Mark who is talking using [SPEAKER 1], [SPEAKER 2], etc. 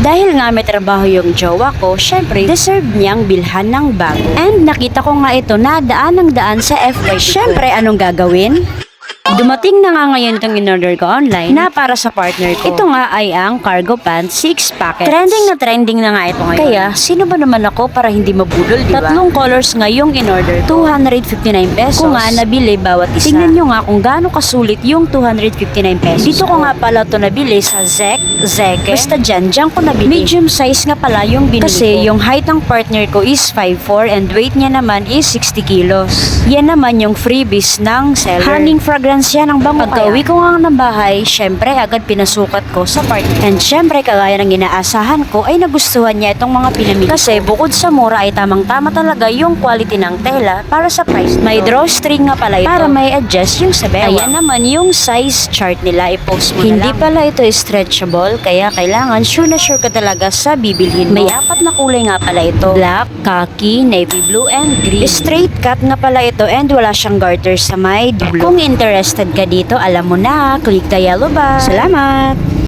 [SPEAKER 1] Dahil nga may trabaho yung jowa ko, syempre deserve niyang bilhan ng bag. And nakita ko nga ito na daan ng daan sa FY. Syempre anong gagawin? Dumating na nga ngayon itong in-order ko online na para sa partner ko. Ito nga ay ang cargo pants 6 packets. Trending na nga ito ngayon. Kaya, sino ba naman ako para hindi mabudol, diba? Tatlong colors nga yung in-order. 259 pesos. Kung nga nabili bawat isa. Tingnan nyo nga kung gaano kasulit yung 259 pesos. Dito ko nga pala ito nabili sa Zeke. Basta dyan ko nabili. Medium size nga pala yung binili Kasi yung height ng partner ko is 5'4" and weight niya naman is 60 kilos. Yan naman yung freebies ng seller. Honey fragrance yan ng bango. Pagka-uwi ko nga ng bahay, syempre agad pinasukat ko sa partner. And syempre kagaya ng inaasahan ko ay nagustuhan niya itong mga pinamili ko. Kasi bukod sa mura ay tamang-tama talaga yung quality ng tela para sa price. May drawstring nga pala ito para may adjust yung sa bewang. Ayan naman yung size chart nila, i-post mo na lang. Hindi pala ito stretchable kaya kailangan sure na sure ka talaga sa bibilhin mo. May 4 na kulay nga pala ito. Black, khaki, navy blue, and green. Straight cut nga pala ito and wala siyang garter sa may dulo. Kung interested ka dito, alam mo na, click the yellow button. Salamat!